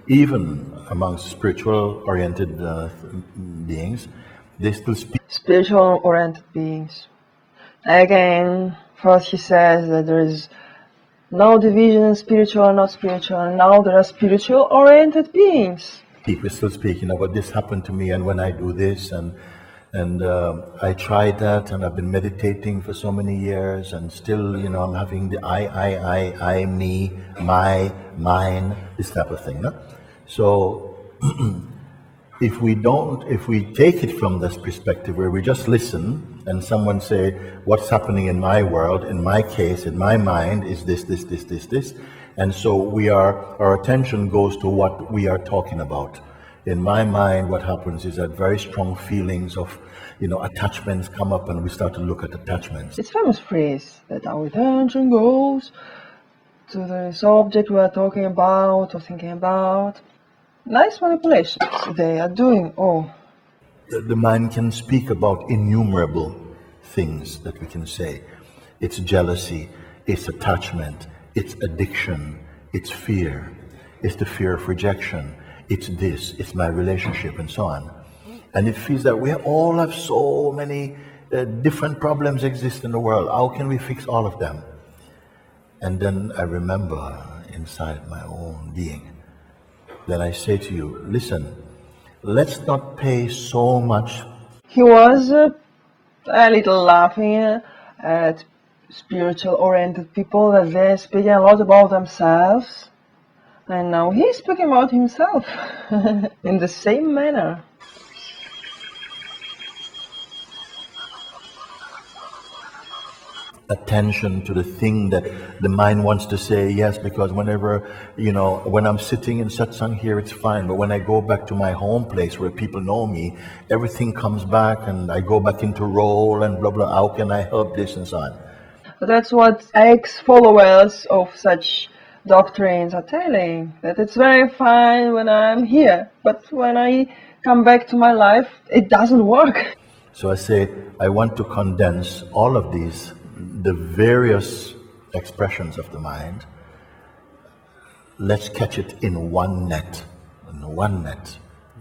even amongst spiritual-oriented beings, they still speak. Spiritual-oriented beings. Again, first he says that there is no division, spiritual, not spiritual. Now there are spiritual-oriented beings. People still speaking about this happened to me, and when I do this, and I tried that, and I've been meditating for so many years, and still, I'm having the I, me, my, mine, this type of thing. No? So, if we take it from this perspective where we just listen, and someone say, what's happening in my world, in my case, in my mind, is this, and so our attention goes to what we are talking about. In my mind, what happens is that very strong feelings of, attachments come up, and we start to look at attachments. It's a famous phrase that our attention goes to the subject we are talking about or thinking about. Nice manipulations they are doing. The mind can speak about innumerable things that we can say. It's jealousy, it's attachment, it's addiction, it's fear, it's the fear of rejection, it's this, it's my relationship, and so on. And it feels that we all have so many different problems exist in the world. How can we fix all of them? And then I remember inside my own being, then I say to you, listen, let's not pay so much. He was a little laughing at spiritual-oriented people, that they're speaking a lot about themselves. And now he's speaking about himself in the same manner. Attention to the thing that the mind wants to say, yes, because whenever, when I'm sitting in satsang here, it's fine. But when I go back to my home place where people know me, everything comes back and I go back into role and blah, blah. How can I help this and so on? That's what ex-followers of such doctrines are telling, that it's very fine when I'm here, but when I come back to my life, it doesn't work. So I say, I want to condense all of these, the various expressions of the mind. Let's catch it in one net,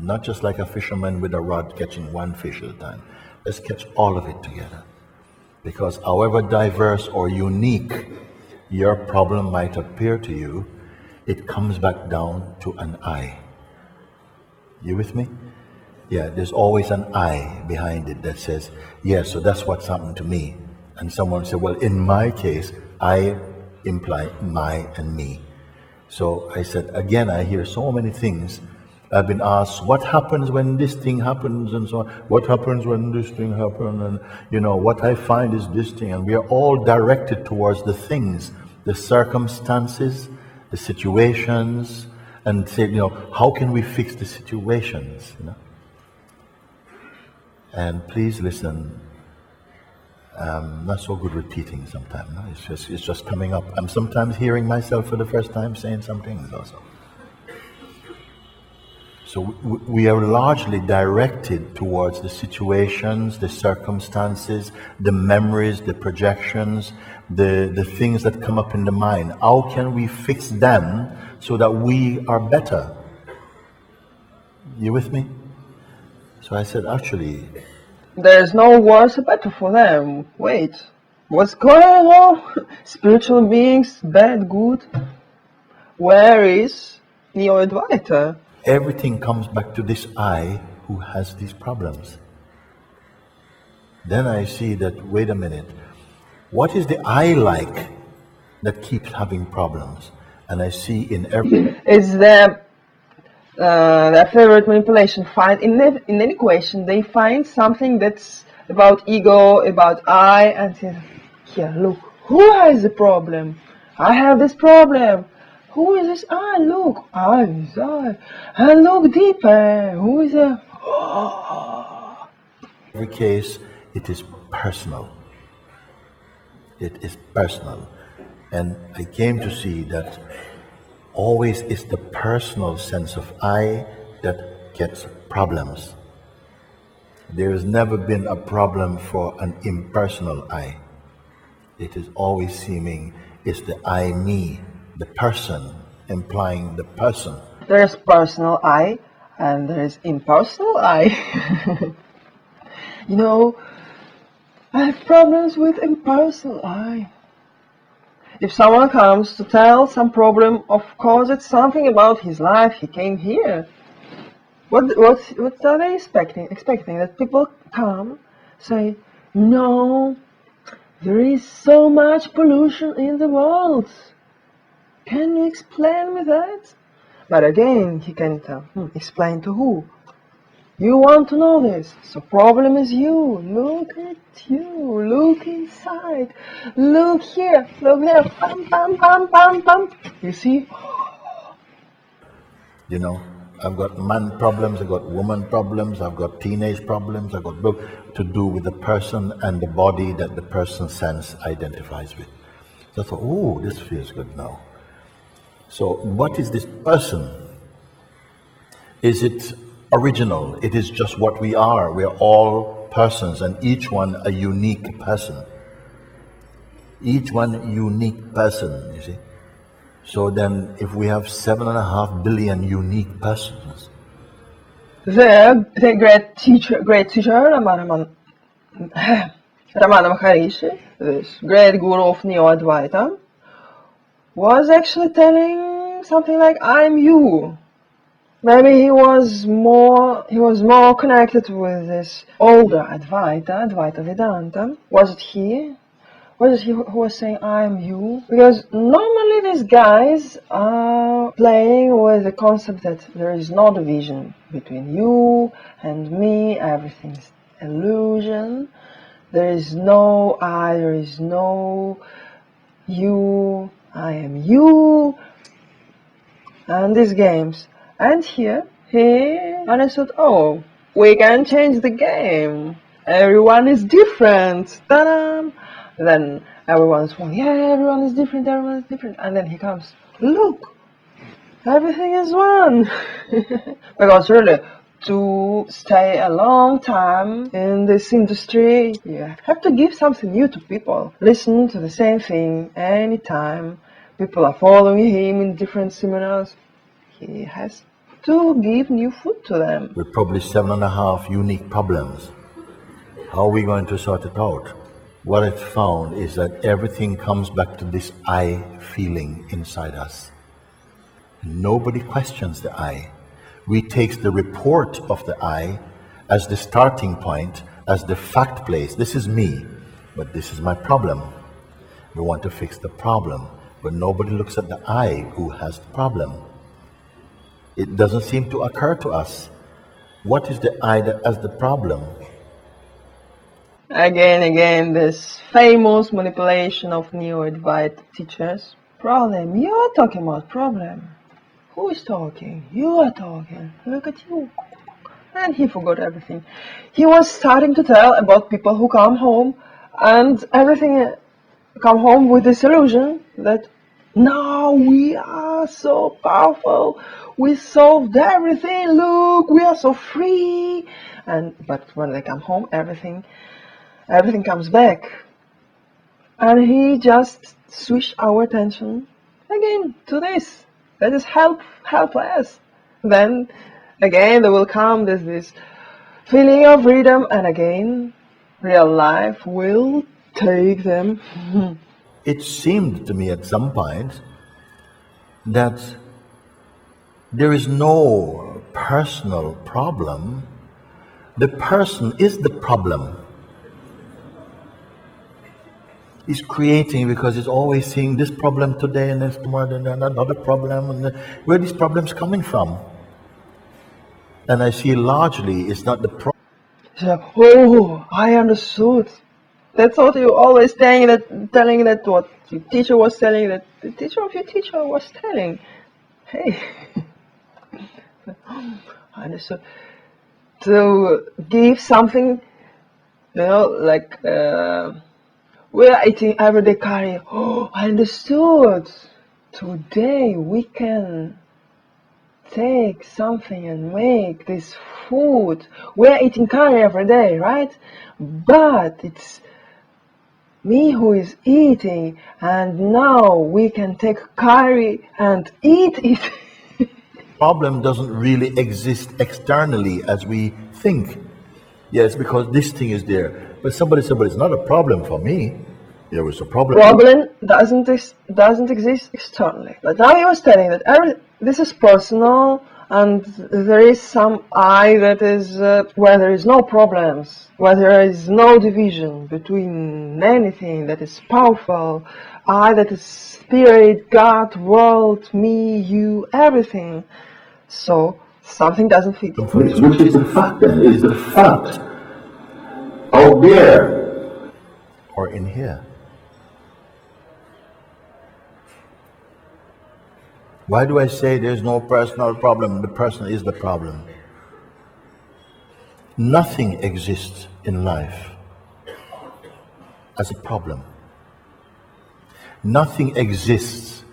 not just like a fisherman with a rod catching one fish at a time. Let's catch all of it together, because however diverse or unique your problem might appear to you, it comes back down to an I. You with me? Yeah, there's always an I behind it that says, yeah, so that's what's happened to me. And someone said, well, in my case, I imply my and me. So I said, again, I hear so many things. I've been asked, what happens when this thing happens and so on? What happens when this thing happens? And, what I find is this thing. And we are all directed towards the things, the circumstances, the situations, and say, how can we fix the situations? And please listen. I'm not so good repeating sometimes. No? It's just coming up. I'm sometimes hearing myself for the first time saying some things also. So we are largely directed towards the situations, the circumstances, the memories, the projections, the things that come up in the mind. How can we fix them so that we are better? You with me? So I said, actually, there's no worse or better for them. Wait, what's going on? Spiritual beings, bad, good? Where is neo-advaita? Everything comes back to this I who has these problems. Then I see that, wait a minute, what is the I like that keeps having problems? And I see in every... It's their favorite manipulation. In any question, they find something that's about ego, about I, and say, here, look, who has the problem? I have this problem. Who is this I? Look, I is I. And look deeper. Who is it? Oh. Every case, it is personal. It is personal. And I came to see that always it's the personal sense of I that gets problems. There has never been a problem for an impersonal I. It is always seeming it's the I, me, the person, implying the person There's personal I and there's impersonal I. You know, I have problems with impersonal I. If someone comes to tell some problem, of course it's something about his life, he came here. What are they expecting? Expecting that people come, say, no, there is so much pollution in the world. Can you explain me that? But again, he can tell, explain to who? You want to know this, so problem is you. Look at you, look inside, look here, look there, pam, pam, pam, pam, pam. You see? You know, I've got man problems, I've got woman problems, I've got teenage problems, I've got to do with the person and the body that the person sense identifies with. So I thought, oh, this feels good now. So what is this person? Is it original? It is just what we are. We are all persons, and each one a unique person. Each one unique person, you see. So then, if we have 7.5 billion unique persons, The great teacher, Ramana Maharishi, this great guru of neo-advaita, was actually telling something like, I'm you. Maybe he was more connected with this older Advaita Vedanta. Was it he who was saying, I'm you? Because normally these guys are playing with the concept that there is no division between you and me, everything's illusion. There is no I, there is no you, I am you, and these games. And here, he understood, oh, we can change the game. Everyone is different. Ta-da! Then everyone's going, yeah, everyone is different, And then he comes, look, everything is one. Because really, to stay a long time in this industry, you have to give something new to people. Listen to the same thing anytime. People are following him in different seminars. He has to give new food to them. with probably 7.5 unique problems. How are we going to sort it out? What I've found is that everything comes back to this I feeling inside us. Nobody questions the I. We take the report of the I as the starting point, as the fact place. This is me, but this is my problem. We want to fix the problem, but nobody looks at the I who has the problem. It doesn't seem to occur to us. What is the I that has the problem? Again, this famous manipulation of neo-advaita teachers. Problem. You're talking about problem. Who is talking? You are talking. Look at you. And he forgot everything. He was starting to tell about people who come home and everything come home with this illusion that now we are so powerful. We solved everything. Look, we are so free. But when they come home, everything comes back. And he just switched our attention again to this. That is helpless. Then again there will come this feeling of freedom, and again real life will take them. It seemed to me at some point that there is no personal problem. The person is the problem. He's creating because he's always seeing this problem today and there's tomorrow and another problem. And where are these problems coming from? And I see largely it's not the problem. So, oh, I understood. That's what you always telling that what your teacher was telling, that the teacher of your teacher was telling. Hey, I understood. To give something, like we're eating everyday curry. Oh, I understood. Today we can take something and make this food. We're eating curry every day, right? But it's me who is eating, and now we can take curry and eat it. problem doesn't really exist externally as we think. Yes, because this thing is there. But somebody said, but it's not a problem for me. There was a problem. Problem doesn't exist externally. But now he was telling that this is personal, and there is some I that is where there is no problems, where there is no division between anything that is powerful. I that is spirit, God, world, me, you, everything. So something doesn't fit. Which is the fact then? Is the fact out there or in here? Why do I say there's no personal problem? The person is the problem. Nothing exists in life as a problem. Nothing exists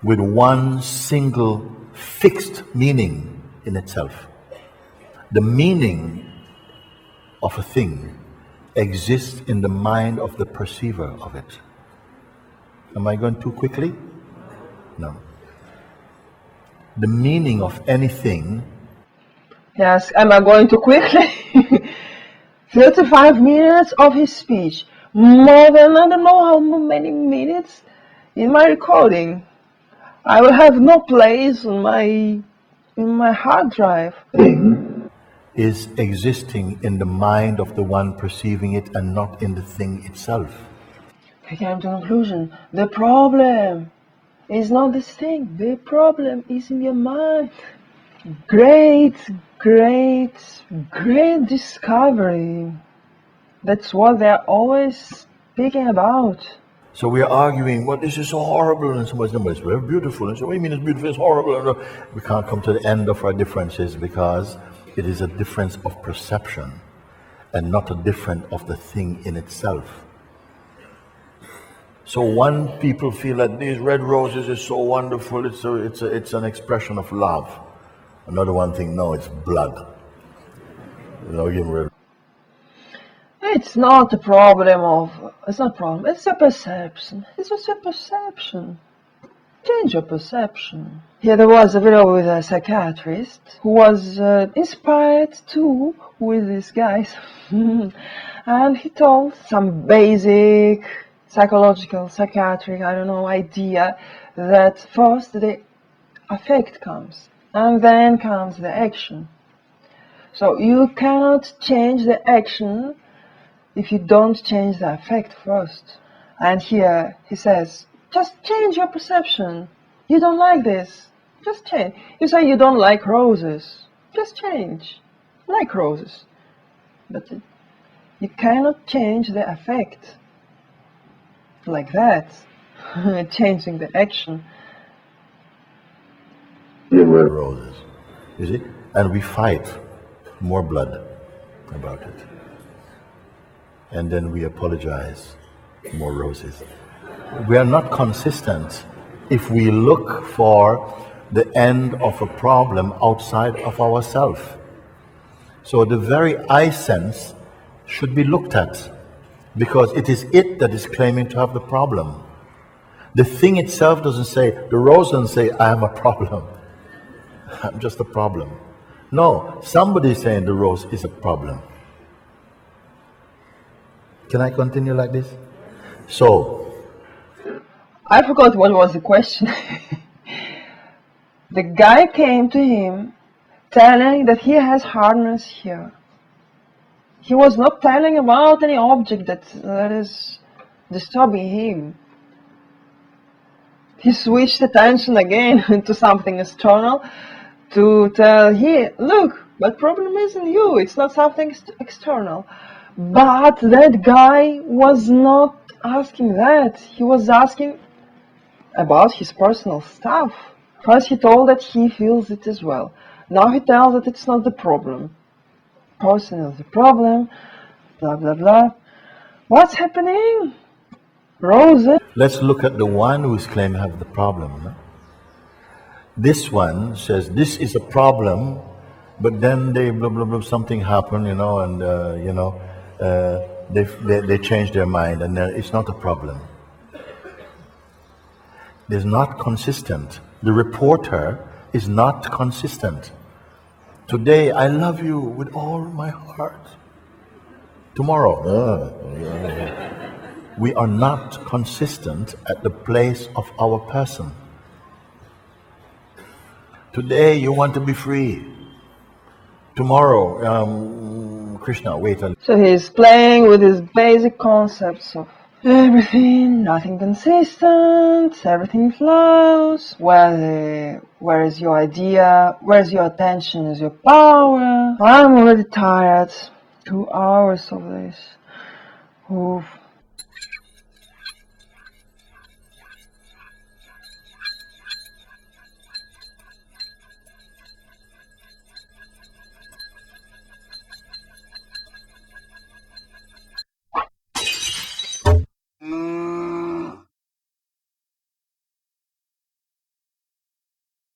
with one single fixed meaning in itself. The meaning of a thing exists in the mind of the perceiver of it. Am I going too quickly? No. The meaning of anything. Yes, am I going too quickly? 35 minutes of his speech. More than I don't know how many minutes in my recording. I will have no place in my hard drive. Is existing in the mind of the one perceiving it and not in the thing itself. I came to a conclusion. The problem is not this thing. The problem is in your mind. Great discovery. That's what they're always speaking about. So we are arguing, well, this is so horrible, and somebody says, it's very beautiful. And so, what do you mean it's beautiful? It's horrible. We can't come to the end of our differences because it is a difference of perception and not a difference of the thing in itself. So one people feel that these red roses is so wonderful, it's an expression of love. Another one think, no, it's blood. It's not a problem it's not a problem, it's a perception. It's just a perception. Change your perception. Here there was a video with a psychiatrist who was inspired too with these guys. And he told some basic psychological, psychiatric, idea that first the affect comes and then comes the action. So you cannot change the action if you don't change the affect first. And here he says, just change your perception. You don't like this, just change. You say you don't like roses, just change. Like roses. But you cannot change the affect like that, changing the action. Roses, you see? And we fight more blood about it. And then we apologize, more roses. We are not consistent if we look for the end of a problem outside of ourselves. So the very I sense should be looked at, because it is it that is claiming to have the problem. The thing itself doesn't say, the rose doesn't say, I have a problem. I'm just a problem. No, somebody is saying the rose is a problem. Can I continue like this? So, I forgot what was the question. The guy came to him telling that he has hardness here. He was not telling about any object that is disturbing him. He switched attention again to something external to tell here, look, but problem isn't you, it's not something external. But that guy was not asking that. He was asking about his personal stuff. First he told that he feels it as well. Now he tells that it's not the problem. Person is the problem, blah blah blah. What's happening? Roses. Let's look at the one who is claiming to have the problem. No? This one says this is a problem, but then they blah blah blah, something happened, and they change their mind, and it's not a problem. It's not consistent. The reporter is not consistent. Today, I love you with all my heart. Tomorrow, we are not consistent at the place of our person. Today, you want to be free. Tomorrow, Krishna, wait a little. So he's playing with his basic concepts of everything, nothing consistent, everything flows. Where is your idea? Where is your attention? Is your power? I'm already tired. 2 hours of this. Oof.